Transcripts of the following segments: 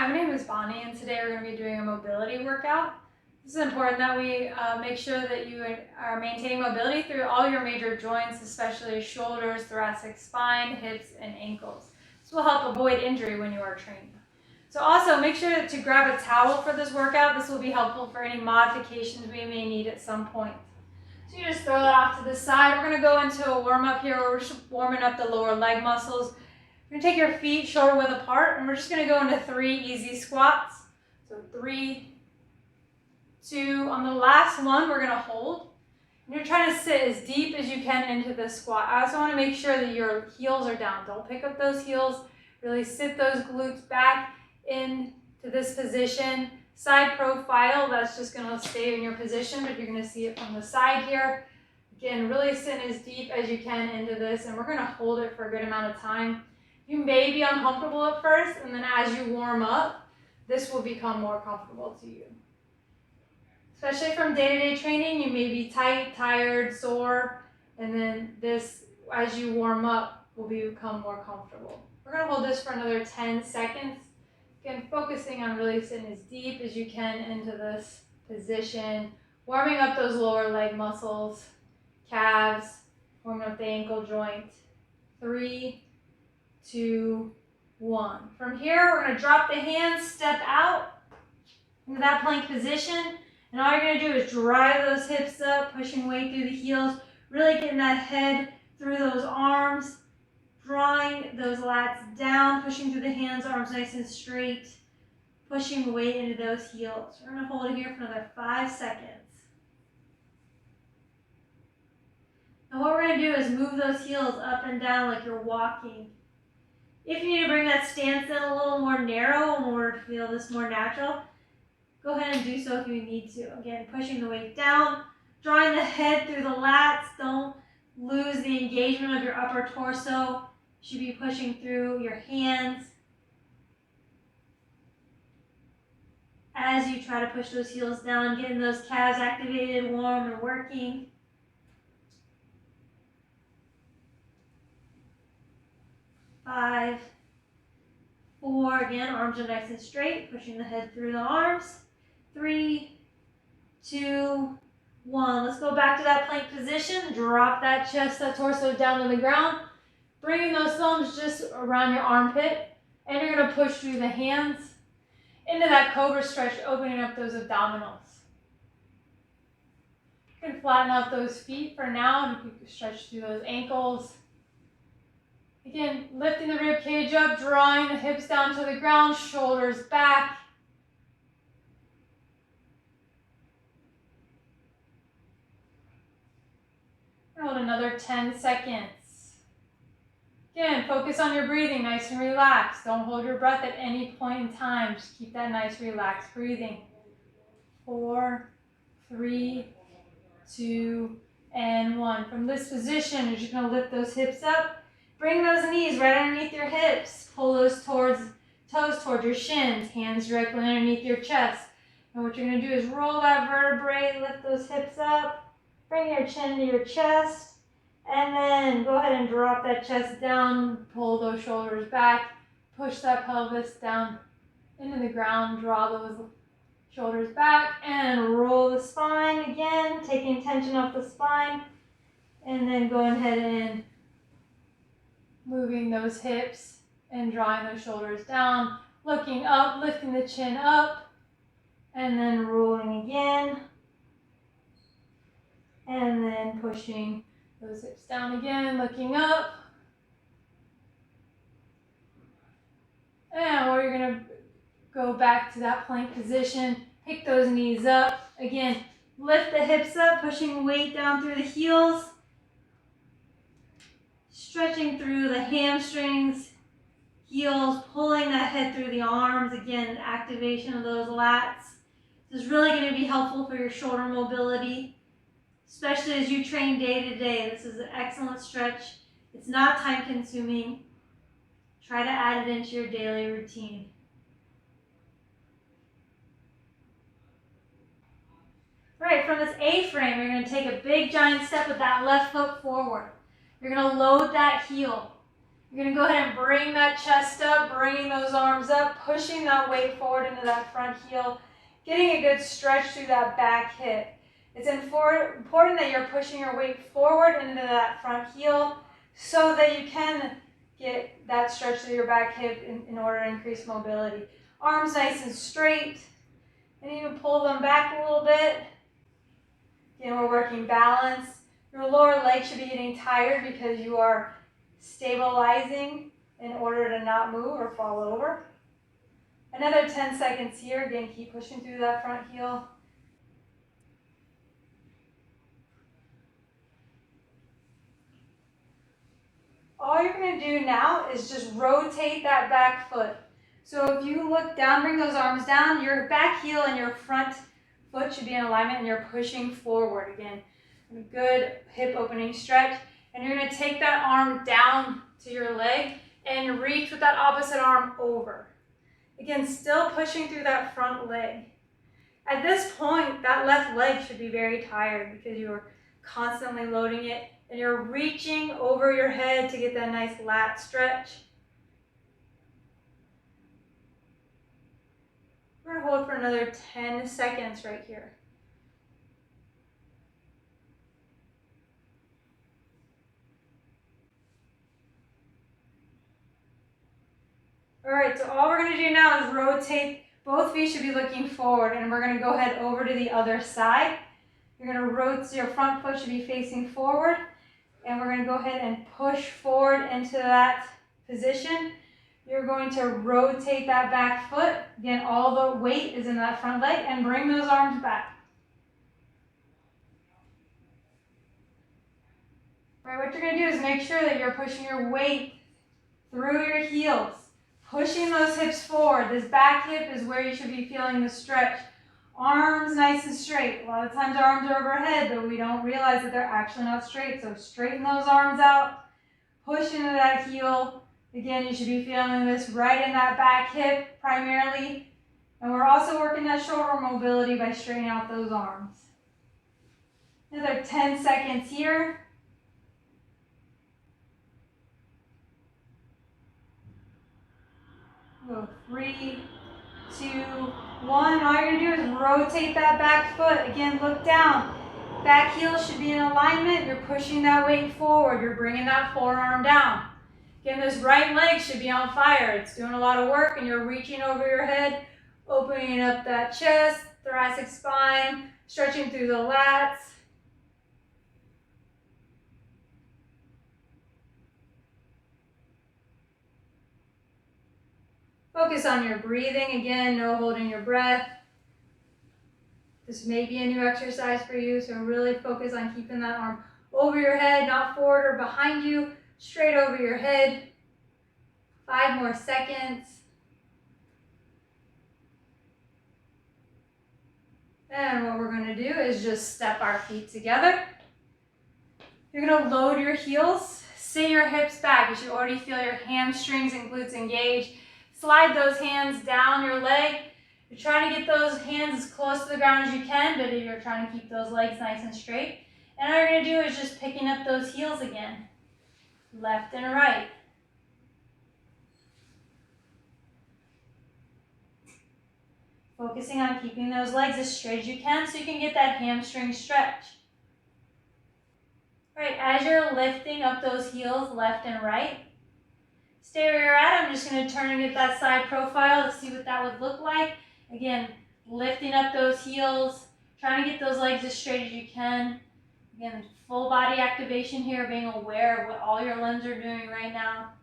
Hi, my name is Bonnie, and today we're going to be doing a mobility workout. This is important that we make sure that you are maintaining mobility through all your major joints, especially shoulders, thoracic spine, hips, and ankles. This will help avoid injury when you are training. So also make sure to grab a towel for this workout. This will be helpful for any modifications we may need at some point. So you just throw that off to the side. We're going to go into a warm-up here where we're just warming up the lower leg muscles. You're going to take your feet shoulder width apart, and we're just going to go into 3 easy squats. So 3, 2, on the last one, we're going to hold. And you're trying to sit as deep as you can into this squat. I also want to make sure that your heels are down. Don't pick up those heels. Really sit those glutes back into this position. Side profile, that's just going to stay in your position, but you're going to see it from the side here. Again, really sit as deep as you can into this, and we're going to hold it for a good amount of time. You may be uncomfortable at first, and then as you warm up, this will become more comfortable to you. Especially from day-to-day training, you may be tight, tired, sore, and then this, as you warm up, will become more comfortable. We're going to hold this for another 10 seconds. Again, focusing on really sitting as deep as you can into this position, warming up those lower leg muscles, calves, warming up the ankle joint. 3, 2, 1. From here, we're going to drop the hands, step out into that plank position, and all you're going to do is drive those hips up, pushing weight through the heels, really getting that head through those arms, drawing those lats down, pushing through the hands, arms nice and straight, pushing weight into those heels. We're going to hold it here for another 5 seconds. And what we're going to do is move those heels up and down like you're walking. If you need to bring that stance in a little more narrow in order to feel this more natural, go ahead and do so if you need to. Again, pushing the weight down, drawing the head through the lats. Don't lose the engagement of your upper torso. You should be pushing through your hands as you try to push those heels down, getting those calves activated, warm, and working. 5, 4, again, arms are nice and straight, pushing the head through the arms. 3, 2, 1. Let's go back to that plank position. Drop that chest, that torso down to the ground. Bringing those thumbs just around your armpit. And you're going to push through the hands into that cobra stretch, opening up those abdominals. You can flatten out those feet for now. You can stretch through those ankles. Again, lifting the rib cage up, drawing the hips down to the ground, shoulders back. Hold another 10 seconds. Again, focus on your breathing, nice and relaxed. Don't hold your breath at any point in time. Just keep that nice, relaxed breathing. 4, 3, 2, and 1. From this position, you're just going to lift those hips up. Bring those knees right underneath your hips. Pull those toes towards your shins, hands directly underneath your chest. And what you're going to do is roll that vertebrae, lift those hips up, bring your chin to your chest, and then go ahead and drop that chest down, pull those shoulders back, push that pelvis down into the ground, draw those shoulders back, and roll the spine again, taking tension off the spine, and then going ahead and moving those hips and drawing those shoulders down, looking up, lifting the chin up, and then rolling again, and then pushing those hips down again, looking up. And we're going to go back to that plank position, pick those knees up. Again, lift the hips up, pushing weight down through the heels, stretching through the hamstrings, heels, pulling that head through the arms. Again, activation of those lats. This is really going to be helpful for your shoulder mobility, especially as you train day to day. This is an excellent stretch. It's not time consuming. Try to add it into your daily routine. All right, from this A-frame, you're going to take a big giant step with that left foot forward. You're going to load that heel. You're gonna go ahead and bring that chest up, bringing those arms up, pushing that weight forward into that front heel, getting a good stretch through that back hip. It's important that you're pushing your weight forward into that front heel so that you can get that stretch through your back hip in order to increase mobility. Arms nice and straight, and you can pull them back a little bit. Again, we're working balance. Your lower leg should be getting tired because you are stabilizing in order to not move or fall over. Another 10 seconds here. Again, keep pushing through that front heel. All you're going to do now is just rotate that back foot. So if you look down, bring those arms down, your back heel and your front foot should be in alignment and you're pushing forward. Again, a good hip opening stretch. And you're going to take that arm down to your leg and reach with that opposite arm over. Again, still pushing through that front leg. At this point, that left leg should be very tired because you're constantly loading it and you're reaching over your head to get that nice lat stretch. We're going to hold for another 10 seconds right here. All right, so all we're going to do now is rotate. Both feet should be looking forward, and we're going to go ahead over to the other side. You're going to rotate, your front foot should be facing forward, and we're going to go ahead and push forward into that position. You're going to rotate that back foot. Again, all the weight is in that front leg, and bring those arms back. All right, what you're going to do is make sure that you're pushing your weight through your heels. Pushing those hips forward. This back hip is where you should be feeling the stretch. Arms nice and straight. A lot of times our arms are overhead, but we don't realize that they're actually not straight. So straighten those arms out. Push into that heel. Again, you should be feeling this right in that back hip primarily. And we're also working that shoulder mobility by straightening out those arms. Another 10 seconds here. Go 3, 2, 1. All you're going to do is rotate that back foot. Again, look down. Back heel should be in alignment. You're pushing that weight forward. You're bringing that forearm down. Again, this right leg should be on fire. It's doing a lot of work, and you're reaching over your head, opening up that chest, thoracic spine, stretching through the lats. Focus on your breathing. Again, no holding your breath. This may be a new exercise for you, so really focus on keeping that arm over your head, not forward or behind you, straight over your head. 5 more seconds. And what we're going to do is just step our feet together. You're going to load your heels, sit your hips back. You should already feel your hamstrings and glutes engaged. Slide those hands down your leg. You're trying to get those hands as close to the ground as you can, but you're trying to keep those legs nice and straight. And all you're going to do is just picking up those heels again, left and right. Focusing on keeping those legs as straight as you can so you can get that hamstring stretch. All right, as you're lifting up those heels left and right, stay where you're at. I'm just going to turn and get that side profile to see what that would look like. Again, lifting up those heels, trying to get those legs as straight as you can. Again, full body activation here, being aware of what all your limbs are doing right now.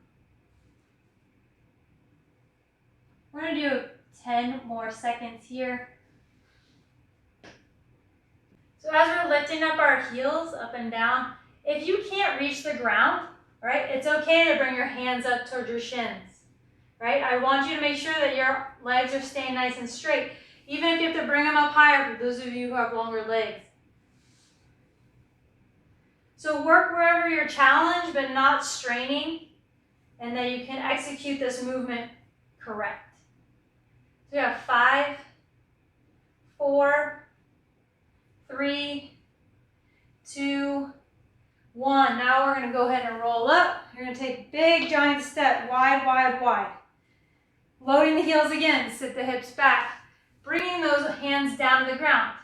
We're going to do 10 more seconds here. So as we're lifting up our heels up and down, if you can't reach the ground, right, it's okay to bring your hands up towards your shins. Right? I want you to make sure that your legs are staying nice and straight, even if you have to bring them up higher for those of you who have longer legs. So work wherever you're challenged, but not straining, and that you can execute this movement correct. So we have 5, 4, 3, 2, 1. Now we're going to go ahead and roll up. You're gonna take big giant step, wide, wide, wide. Loading the heels again, sit the hips back. Bringing those hands down to the ground,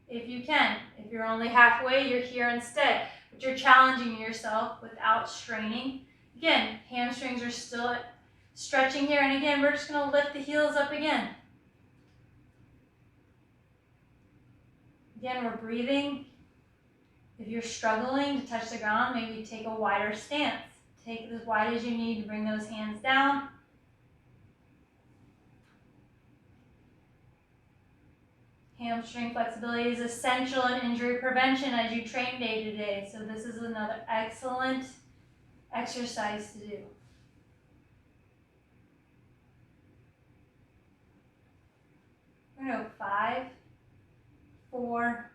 if you can. If you're only halfway, you're here instead. But you're challenging yourself without straining. Again, hamstrings are still stretching here. And again, we're just gonna lift the heels up again. Again, we're breathing. If you're struggling to touch the ground, maybe take a wider stance. Take as wide as you need to bring those hands down. Hamstring flexibility is essential in injury prevention as you train day to day. So this is another excellent exercise to do. We're going to go 5, 4,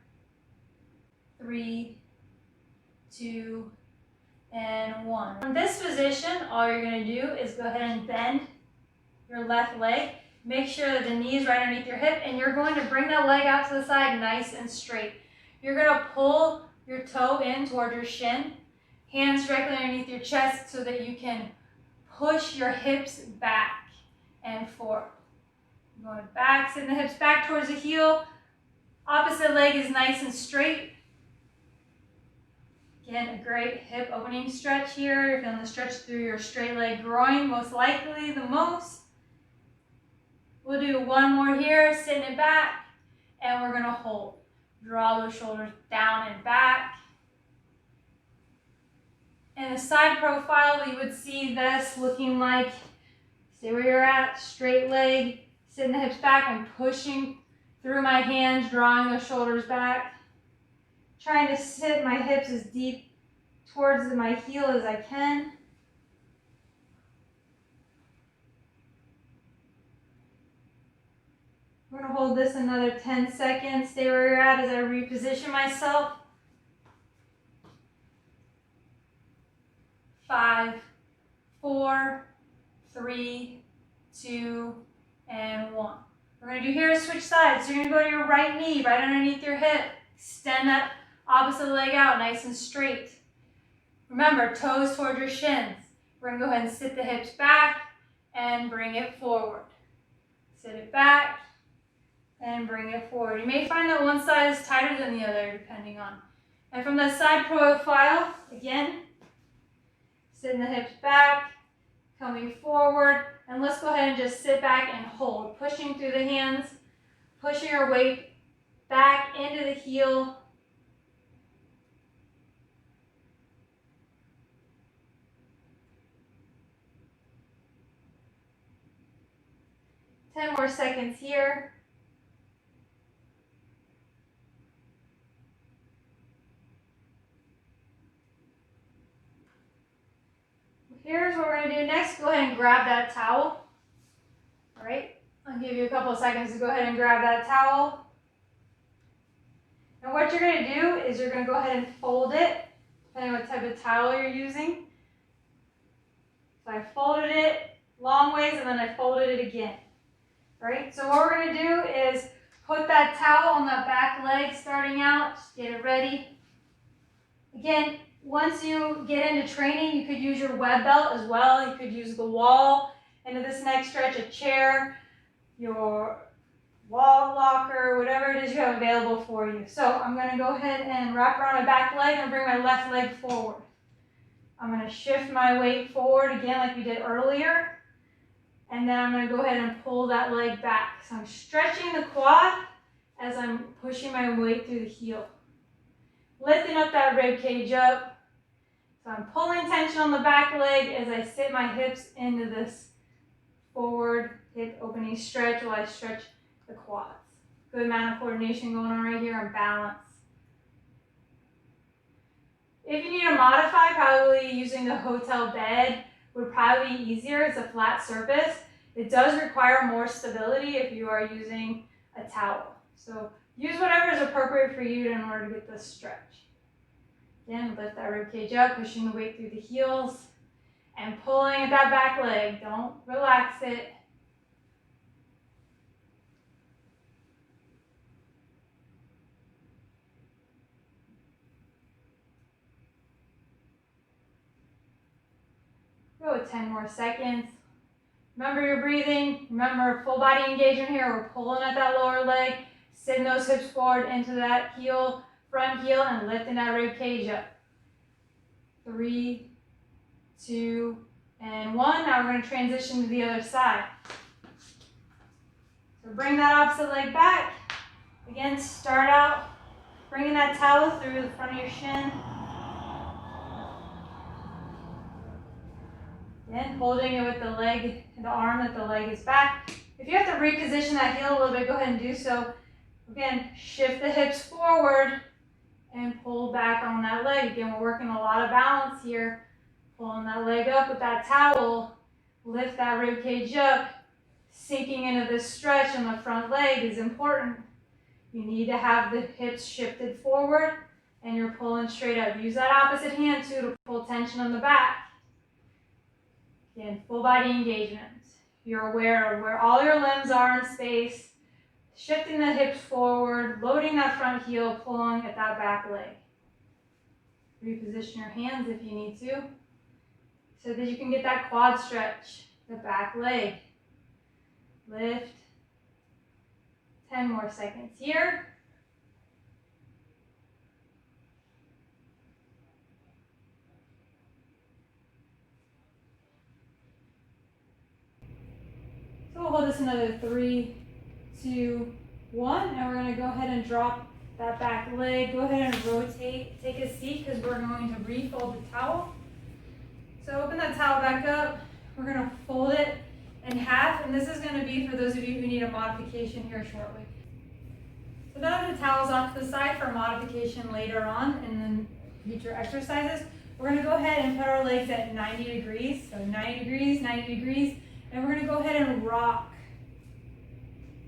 3, 2, and 1. From this position, all you're going to do is go ahead and bend your left leg. Make sure that the knee is right underneath your hip, and you're going to bring that leg out to the side nice and straight. You're going to pull your toe in toward your shin, hands directly underneath your chest so that you can push your hips back and forth. Going back, sitting the hips back towards the heel. Opposite leg is nice and straight. Again, a great hip opening stretch here. You're feeling the stretch through your straight leg groin, most likely the most. We'll do one more here, sitting it back, and we're gonna hold. Draw those shoulders down and back. In a side profile, you would see this looking like, stay where you're at, straight leg, sitting the hips back. I'm pushing through my hands, drawing those shoulders back. Trying to sit my hips as deep towards my heel as I can. We're going to hold this another 10 seconds. Stay where you're at as I reposition myself. 5, 4, 3, 2, and 1. We're going to do here is switch sides. So you're going to go to your right knee, right underneath your hip. Extend that opposite leg out nice and straight. Remember, toes toward your shins. We're going to go ahead and sit the hips back and bring it forward. Sit it back and bring it forward. You may find that one side is tighter than the other depending on. And from the side profile, again, sitting the hips back, coming forward, and let's go ahead and just sit back and hold. Pushing through the hands, pushing your weight back into the heel. Ten more seconds here. Here's what we're going to do next. Go ahead and grab that towel. All right, I'll give you a couple of seconds to go ahead and grab that towel. And what you're going to do is you're going to go ahead and fold it, depending on what type of towel you're using. So I folded it long ways and then I folded it again. All right, so what we're going to do is put that towel on that back leg starting out. Just get it ready. Again, once you get into training, you could use your web belt as well. You could use the wall. Into this next stretch, a chair, your wall locker, whatever it is you have available for you. So I'm going to go ahead and wrap around my back leg and bring my left leg forward. I'm going to shift my weight forward again like we did earlier. And then I'm going to go ahead and pull that leg back. So I'm stretching the quad as I'm pushing my weight through the heel. Lifting up that rib cage up. So I'm pulling tension on the back leg as I sit my hips into this forward hip opening stretch while I stretch the quads. Good amount of coordination going on right here and balance. If you need to modify, probably using the hotel bed would probably be easier. It's a flat surface. It does require more stability if you are using a towel. So use whatever is appropriate for you in order to get this stretch. Again, lift that rib cage up, pushing the weight through the heels and pulling at that back leg. Don't relax it. Go 10 more seconds. Remember your breathing. Remember full body engagement here. We're pulling at that lower leg, sitting those hips forward into that heel, front heel, and lifting that rib cage up. 3, 2, and 1. Now we're going to transition to the other side. So bring that opposite leg back. Again, start out bringing that towel through the front of your shin. Again, holding it with the leg, the arm that the leg is back. If you have to reposition that heel a little bit, go ahead and do so. Again, shift the hips forward and pull back on that leg. Again, we're working a lot of balance here. Pulling that leg up with that towel. Lift that rib cage up. Sinking into this stretch on the front leg is important. You need to have the hips shifted forward and you're pulling straight up. Use that opposite hand too to pull tension on the back. Again, full body engagement. You're aware of where all your limbs are in space. Shifting the hips forward, loading that front heel, pulling at that back leg. Reposition your hands if you need to, so that you can get that quad stretch, the back leg. Lift. 10 more seconds here. So we'll hold this another 3, 2, 1, and we're going to go ahead and drop that back leg. Go ahead and rotate. Take a seat because we're going to refold the towel. So open that towel back up. We're going to fold it in half, and this is going to be for those of you who need a modification here shortly. So now that the towel's off to the side for modification later on in the future exercises, we're going to go ahead and put our legs at 90 degrees. So 90 degrees, 90 degrees, and we're going to go ahead and rock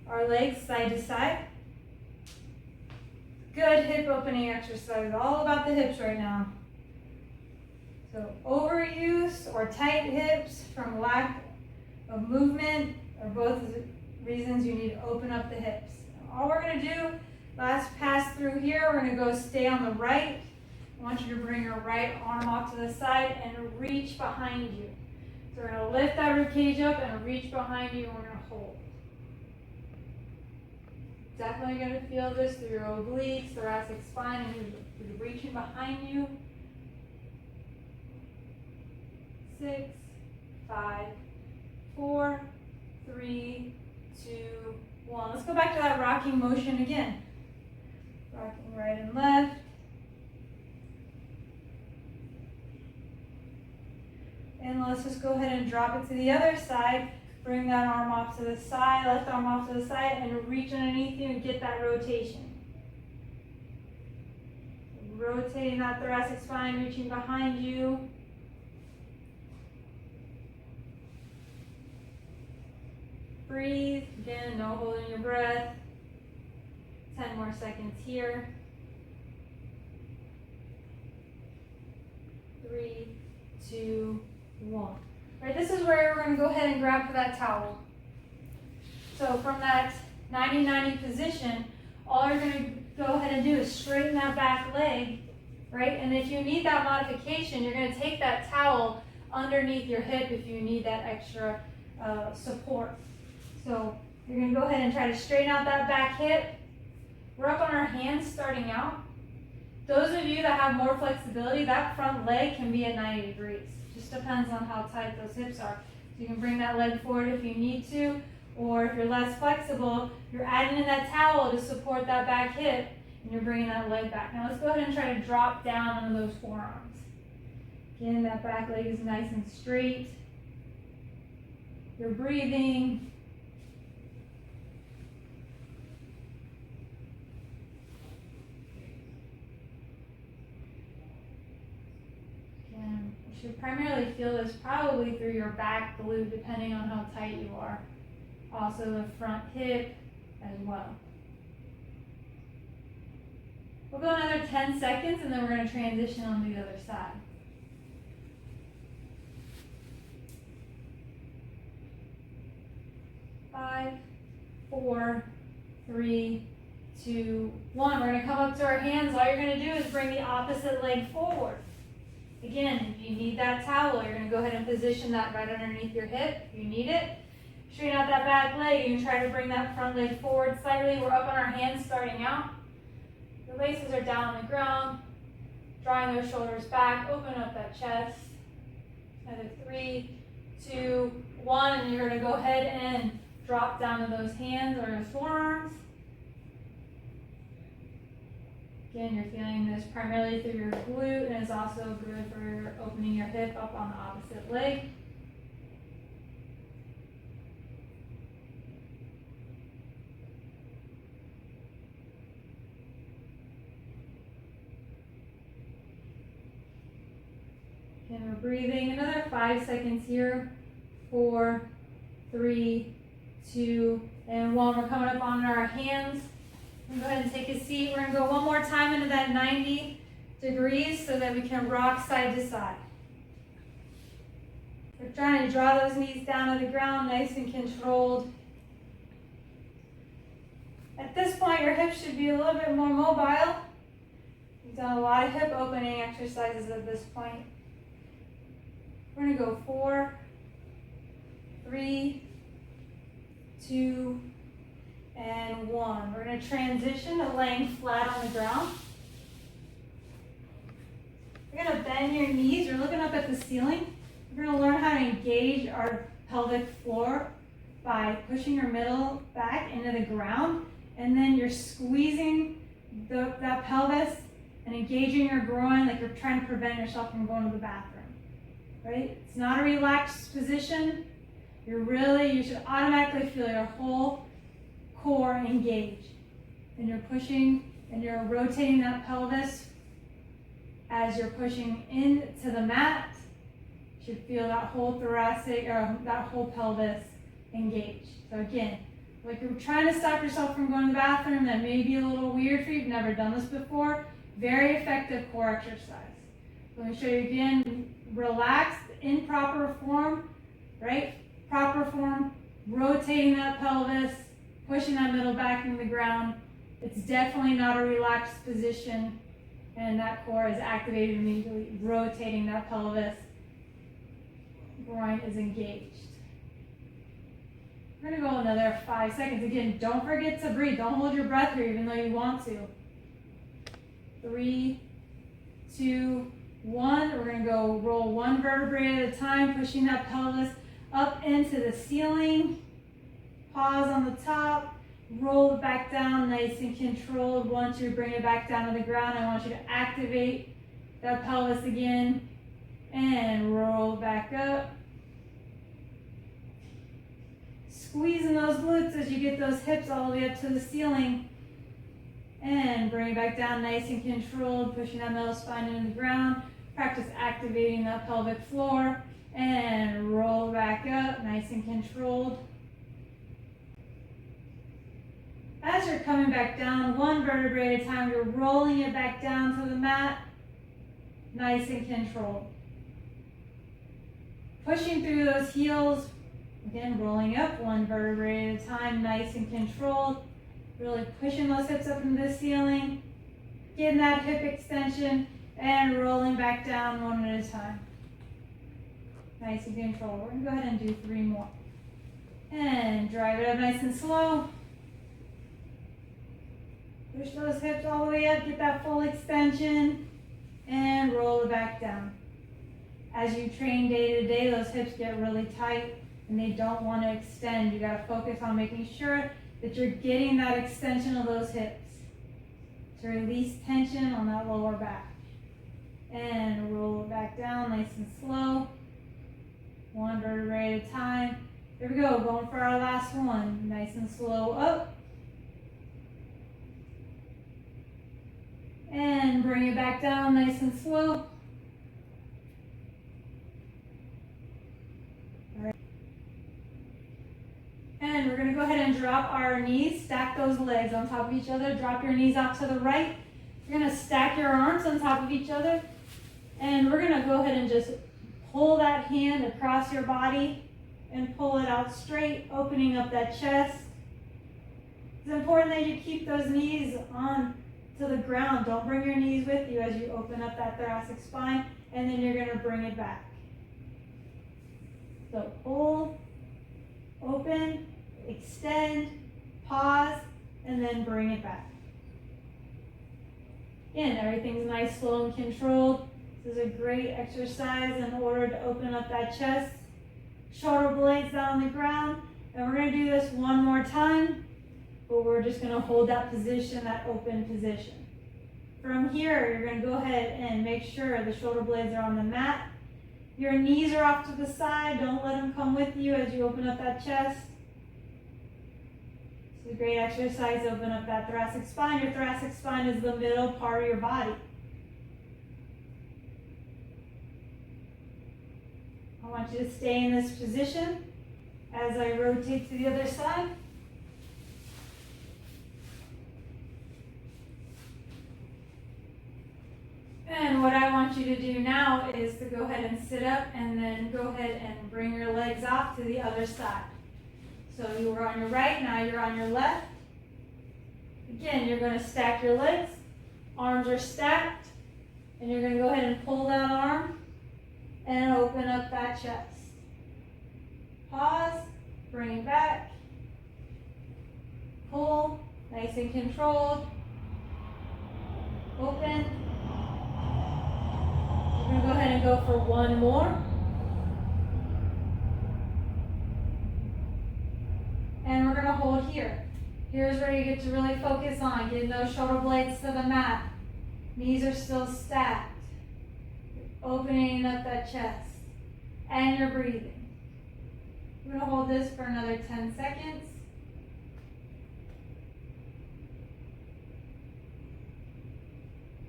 our legs side to side. Good hip opening exercise, all about the hips right now. So overuse or tight hips from lack of movement are both reasons you need to open up the hips. All we're going to do, last pass through here, we're going to go stay on the right. I want you to bring your right arm off to the side and reach behind you. So we're going to lift that rib cage up and reach behind you, and we're going to hold. Definitely going to feel this through your obliques, thoracic spine, and you're reaching behind you. 6, 5, 4, 3, 2, 1. Let's go back to that rocking motion again. Rocking right and left. And let's just go ahead and drop it to the other side. Bring that arm off to the side, left arm off to the side, and reach underneath you and get that rotation. Rotating that thoracic spine, reaching behind you. Breathe. Again, no holding your breath. 10 more seconds here. 3, 2, 1. Right, this is where we're going to go ahead and grab for that towel. So from that 90-90 position, all you're going to go ahead and do is straighten that back leg, right? And if you need that modification, you're going to take that towel underneath your hip if you need that extra support. So you're going to go ahead and try to straighten out that back hip. We're up on our hands starting out. Those of you that have more flexibility, that front leg can be at 90 degrees. Just depends on how tight those hips are. So you can bring that leg forward if you need to, or if you're less flexible, you're adding in that towel to support that back hip, and you're bringing that leg back. Now let's go ahead and try to drop down on those forearms. Again, that back leg is nice and straight. You're breathing. You should primarily feel this probably through your back glute, depending on how tight you are. Also the front hip as well. We'll go another 10 seconds and then we're going to transition on to the other side. 5, 4, 3, 2, 1. We're going to come up to our hands. All you're going to do is bring the opposite leg forward. Again, if you need that towel, you're gonna go ahead and position that right underneath your hip. If you need it, straighten out that back leg. You can try to bring that front leg forward slightly. We're up on our hands starting out. The laces are down on the ground. Drawing those shoulders back, open up that chest. Another 3, 2, 1, and you're gonna go ahead and drop down to those hands or your forearms. Again, you're feeling this primarily through your glute, and it's also good for opening your hip up on the opposite leg. And we're breathing another 5 seconds here. 4, 3, 2, and 1. We're coming up on our hands. Go ahead and take a seat. We're going to go one more time into that 90 degrees so that we can rock side to side. We're trying to draw those knees down to the ground, nice and controlled. At this point, your hips should be a little bit more mobile. We've done a lot of hip opening exercises at this point. We're going to go 4, 3, 2, and 1. We're going to transition to laying flat on the ground. You're going to bend your knees. You're looking up at the ceiling. We're going to learn how to engage our pelvic floor by pushing your middle back into the ground, and then you're squeezing that pelvis and engaging your groin like you're trying to prevent yourself from going to the bathroom. Right? It's not a relaxed position. You should automatically feel your whole core engaged. And you're pushing and you're rotating that pelvis as you're pushing into the mat. You should feel that whole thoracic or that whole pelvis engaged. So again, like you're trying to stop yourself from going to the bathroom, that may be a little weird for you, you've never done this before. Very effective core exercise. Let me show you again. Relaxed in proper form, right? Proper form, rotating that pelvis, pushing that middle back into the ground. It's definitely not a relaxed position, and that core is activated immediately, rotating that pelvis. Groin is engaged. We're gonna go another 5 seconds. Again, don't forget to breathe. Don't hold your breath here, even though you want to. 3, 2, 1. We're going to go roll one vertebrae at a time, pushing that pelvis up into the ceiling. Pause on the top. Roll it back down, nice and controlled. Once you bring it back down to the ground, I want you to activate that pelvis again and roll back up. Squeezing those glutes as you get those hips all the way up to the ceiling. And bring it back down, nice and controlled, pushing that middle spine into the ground. Practice activating that pelvic floor and roll back up, nice and controlled. As you're coming back down, one vertebrae at a time, you're rolling it back down to the mat, nice and controlled. Pushing through those heels, again, rolling up one vertebrae at a time, nice and controlled. Really pushing those hips up into the ceiling, getting that hip extension, and rolling back down one at a time. Nice and controlled. We're going to go ahead and do 3 more. And drive it up nice and slow. Push those hips all the way up, get that full extension, and roll it back down. As you train day to day, those hips get really tight and they don't want to extend. You got to focus on making sure that you're getting that extension of those hips to release tension on that lower back. And roll it back down nice and slow. One vertebrae at a time. Here we go, going for our last one. Nice and slow up. And bring it back down nice and slow. And we're going to go ahead and drop our knees, stack those legs on top of each other. Drop your knees out to the right. You're going to stack your arms on top of each other. And we're going to go ahead and just pull that hand across your body and pull it out straight, opening up that chest. It's important that you keep those knees on to the ground. Don't bring your knees with you as you open up that thoracic spine. and then you're gonna bring it back. So hold, open, extend, pause, and then bring it back. Again, everything's nice, slow, and controlled. This is a great exercise in order to open up that chest. Shoulder blades down on the ground. And we're gonna do this one more time, but we're just gonna hold that position, that open position. From here, you're gonna go ahead and make sure the shoulder blades are on the mat. Your knees are off to the side. Don't let them come with you as you open up that chest. It's a great exercise to open up that thoracic spine. Your thoracic spine is the middle part of your body. I want you to stay in this position as I rotate to the other side. And what I want you to do now is to go ahead and sit up and then go ahead and bring your legs off to the other side. So you were on your right, now you're on your left. Again, you're going to stack your legs. Arms are stacked. And you're going to go ahead and pull that arm and open up that chest. Pause, bring it back. Pull, nice and controlled. Open. We're going to go ahead and go for one more. And we're going to hold here. Here's where you get to really focus on getting those shoulder blades to the mat. Knees are still stacked. Opening up that chest. And you're breathing. We're going to hold this for another 10 seconds.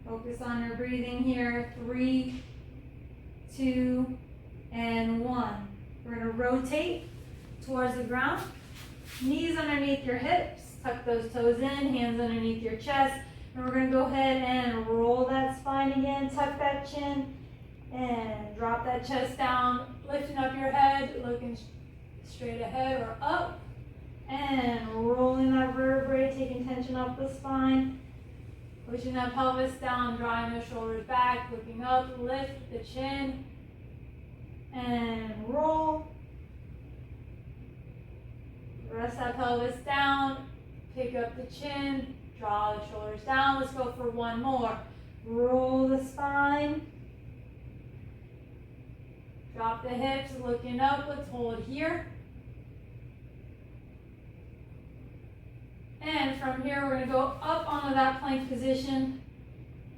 Focus on your breathing here. 3, 2, and 1. We're going to rotate towards the ground. Knees underneath your hips. Tuck those toes in. Hands underneath your chest. And we're going to go ahead and roll that spine again. Tuck that chin. And drop that chest down. Lifting up your head. Looking straight ahead or up. And rolling that vertebrae. Taking tension off the spine. Pushing that pelvis down, drawing those shoulders back, looking up, lift the chin, and roll. Rest that pelvis down, pick up the chin, draw the shoulders down. Let's go for one more. Roll the spine. Drop the hips, looking up. Let's hold here. And from here, we're going to go up onto that plank position,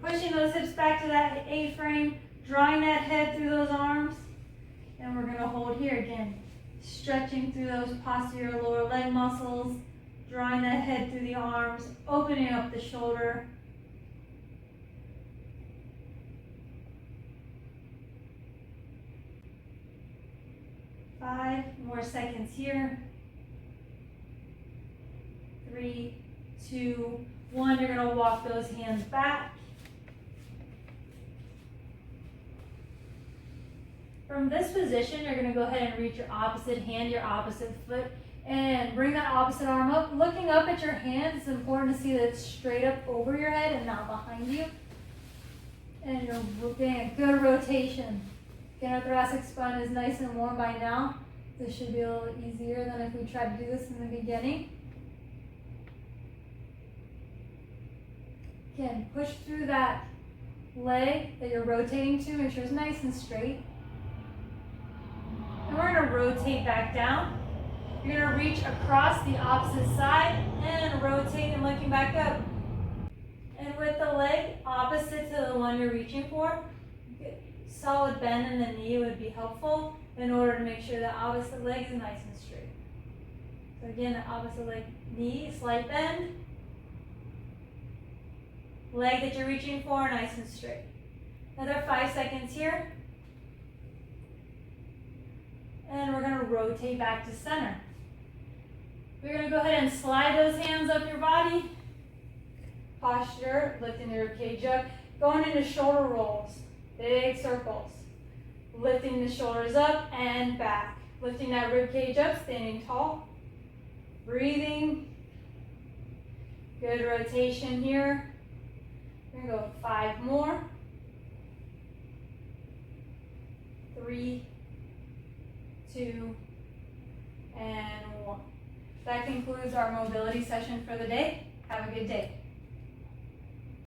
pushing those hips back to that A-frame, drawing that head through those arms. And we're going to hold here again, stretching through those posterior lower leg muscles, drawing that head through the arms, opening up the shoulder. Five more seconds here. 3, 2, 1. You're going to walk those hands back. From this position, you're going to go ahead and reach your opposite hand, your opposite foot, and bring that opposite arm up. Looking up at your hands, it's important to see that it's straight up over your head and not behind you. And you're getting a good rotation. Again, our thoracic spine is nice and warm by now. This should be a little easier than if we tried to do this in the beginning. Again, push through that leg that you're rotating to. Make sure it's nice and straight. And we're going to rotate back down. You're going to reach across the opposite side and rotate and looking back up. And with the leg opposite to the one you're reaching for, solid bend in the knee would be helpful in order to make sure the opposite leg is nice and straight. So again, the opposite leg, knee, slight bend. Leg that you're reaching for, nice and straight. Another 5 seconds here. And we're going to rotate back to center. We're going to go ahead and slide those hands up your body. Posture, lifting the ribcage up. Going into shoulder rolls, big circles. Lifting the shoulders up and back. Lifting that ribcage up, standing tall. Breathing. Good rotation here. We're going to go 5 more. 3, 2, and 1. That concludes our mobility session for the day. Have a good day.